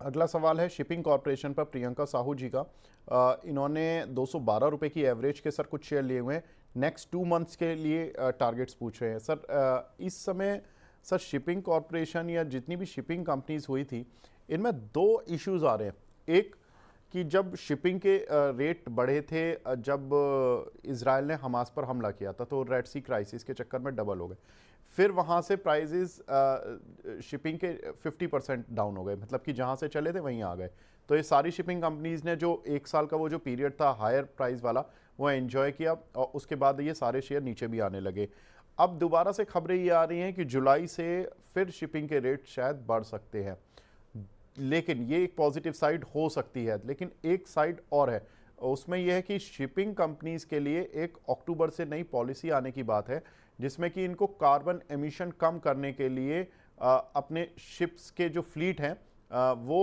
अगला सवाल है शिपिंग कॉरपोरेशन पर प्रियंका साहू जी का। इन्होंने 212 रुपए की एवरेज के सर कुछ शेयर लिए हुए हैं। नेक्स्ट 2 मंथ्स के लिए टारगेट्स पूछ रहे हैं सर। इस समय सर शिपिंग कॉरपोरेशन या जितनी भी शिपिंग कंपनीज हुई थी, इनमें दो इश्यूज आ रहे हैं। एक कि जब शिपिंग के रेट बढ़े थे, जब इसराइल ने हमास पर हमला किया था, तो रेड सी क्राइसिस के चक्कर में डबल हो गए। फिर वहाँ से प्राइजेस शिपिंग के 50% डाउन हो गए, मतलब कि जहाँ से चले थे वहीं आ गए। तो ये सारी शिपिंग कंपनीज ने जो 1 साल का वो जो पीरियड था हायर प्राइस वाला, वो एंजॉय किया, और उसके बाद ये सारे शेयर नीचे भी आने लगे। अब दोबारा से खबरें ये आ रही हैं कि जुलाई से फिर शिपिंग के रेट शायद बढ़ सकते हैं। लेकिन ये एक पॉजिटिव साइड हो सकती है, लेकिन एक साइड और है, उसमें यह है कि शिपिंग कंपनीज के लिए एक अक्टूबर से नई पॉलिसी आने की बात है, जिसमें कि इनको कार्बन एमिशन कम करने के लिए अपने शिप्स के जो फ्लीट हैं वो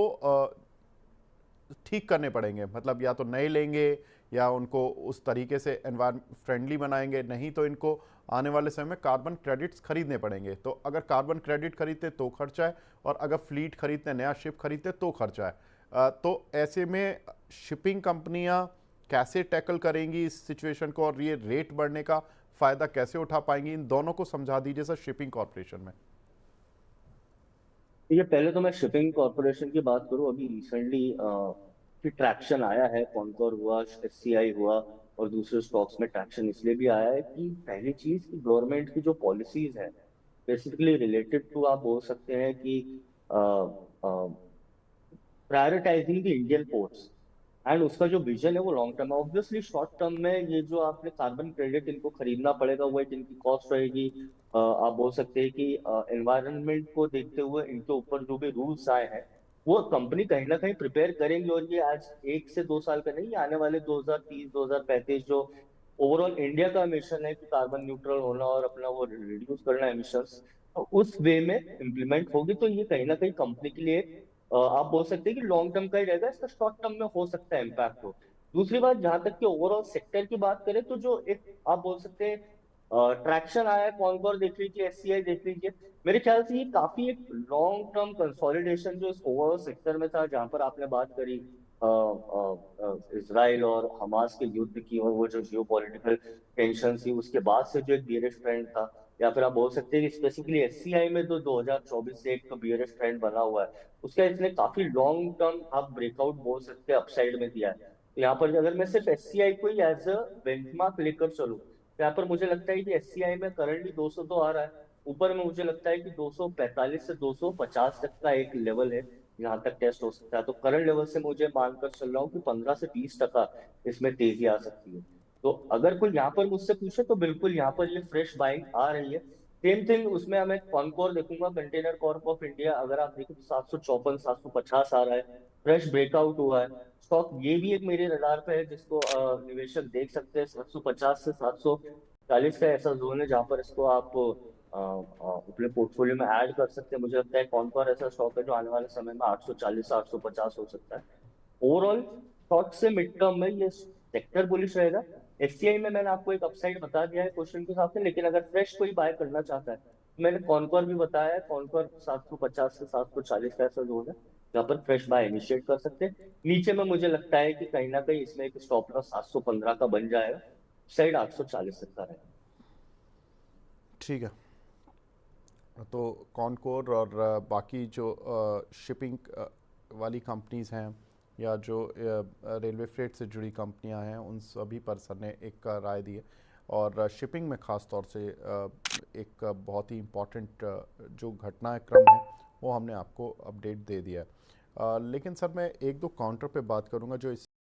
ठीक करने पड़ेंगे। मतलब या तो नए लेंगे या उनको उस तरीके से एनवायरमेंट फ्रेंडली बनाएंगे, नहीं तो इनको आने वाले समय में कार्बन क्रेडिट्स खरीदने पड़ेंगे। तो अगर कार्बन क्रेडिट खरीदते तो खर्चा है, और अगर फ्लीट खरीदते, नया शिप खरीदते तो खर्चा है। तो ऐसे में शिपिंग कंपनियां कैसे टैकल करेंगी इस सिचुएशन को, और ये रेट बढ़ने का फायदा कैसे उठा पाएंगी, इन दोनों को समझा दीजिए सर शिपिंग कॉरपोरेशन में। ये पहले तो मैं शिपिंग कॉरपोरेशन की बात करूं। अभी रिसेंटली कि ट्रैक्शन आया है, कॉनकॉर हुआ, एससीआई हुआ, और दूसरे स्टॉक्स में ट्रैक्शन इसलिए भी आया है कि पहली चीज कि गवर्नमेंट की जो पॉलिसीज है, बेसिकली रिलेटेड टू, आप बोल सकते हैं कि prioritising the Indian ports, and उसका जो विजन है वो लॉन्ग टर्म है। ऑब्वियसली शॉर्ट टर्म में ये जो आपने कार्बन क्रेडिट इनको खरीदना पड़ेगा, वो एक इनकी कॉस्ट रहेगी। आप बोल सकते हैं कि एनवायरनमेंट को देखते हुए इनके ऊपर जो भी रूल्स आए हैं, वो कंपनी कहीं ना कहीं प्रिपेयर करेंगी। और ये आज 1 से 2 साल का नहीं, ये आने वाले 2030 2035 जो ओवरऑल इंडिया का मिशन है कि कार्बन न्यूट्रल होना और अपना वो रिड्यूस करना एमिशंस, उस वे में इम्प्लीमेंट होगी। तो ये कहीं ना कहीं कंपनी के लिए आप बोल सकते हैं कि लॉन्ग टर्म का ही रहेगा, इसका शॉर्ट टर्म में हो सकता है इम्पैक्ट हो। दूसरी बात, जहां तक कि ओवरऑल सेक्टर की बात करें, तो जो एक आप बोल सकते हैं ट्रैक्शन आया है, कॉनकॉर देख लीजिए, एससीआई देख लीजिए, मेरे ख्याल से ये काफी एक लॉन्ग टर्म कंसोलिडेशन जो इस ओवरऑल सेक्टर में था, जहां पर आपने बात करी इसराइल और हमास के युद्ध की, और वो जो जियो पॉलिटिकल टेंशन थी, उसके बाद से जो एक बियरिश ट्रेंड था, या फिर आप बोल सकते हैं कि स्पेसिफिकली एससीआई में तो 2024 से एक बियरिश ट्रेंड बना हुआ है, उसका इसने काफी लॉन्ग टर्म आप ब्रेकआउट बोल सकते हैं अपसाइड में दिया है। तो यहाँ पर अगर मैं सिर्फ एससीआई को ही एज अ बेंचमार्क लेकर चलूं, तो यहाँ पर मुझे लगता है कि एससीआई में करंटली 202 आ रहा है। ऊपर में मुझे लगता है कि 245 से 250 तक का एक लेवल है जहां तक टेस्ट हो सकता है। तो करंट लेवल से मुझे मानकर चल रहा हूँ कि 15 से 20% इसमें तेजी आ सकती है। तो अगर कोई यहाँ पर मुझसे पूछे तो बिल्कुल यहाँ पर ये फ्रेश बाइंग आ रही है। सेम थिंग उसमें हमें कॉनकोर देखूंगा, कंटेनर कॉर्प ऑफ इंडिया, अगर आप देखें तो 754 750 आ रहा है, फ्रेश ब्रेकआउट हुआ है स्टॉक। ये भी एक मेरे रडार पे है जिसको निवेशक देख सकते हैं। 750 से 740 का ऐसा जोन है जहां पर इसको आप अपने पोर्टफोलियो में ऐड कर सकते हैं। मुझे लगता है कॉनकोर ऐसा स्टॉक है जो आने वाले समय में 840 से 850 हो सकता है। ओवरऑल शॉर्ट से मिड टर्म में ये सेक्टर बुलिश रहेगा। एससीआई में मैंने आपको एक अपसाइड बता दिया है क्वेश्चन के हिसाब से, लेकिन अगर फ्रेश कोई बाय करना चाहता है तो मैंने कॉनकॉर भी बताया है। कॉनकॉर 750 से 740 का ऐसा जोन है जहाँ पर फ्रेश बाय इनिशिएट कर सकते हैं। नीचे में मुझे लगता है कि कहीं ना कहीं इसमें एक स्टॉप लॉस 715 का बन जाएगा, साइड 840 तक का रहेगा। ठीक है। तो कॉनकोर और बाकी जो शिपिंग वाली कंपनीज हैं, या जो रेलवे फ्रेट से जुड़ी कंपनियां हैं, उन सभी पर सर ने एक राय दी है। और शिपिंग में ख़ास तौर से एक बहुत ही इम्पॉर्टेंट जो घटनाक्रम है वो हमने आपको अपडेट दे दिया है। लेकिन सर मैं एक दो काउंटर पे बात करूंगा जो इस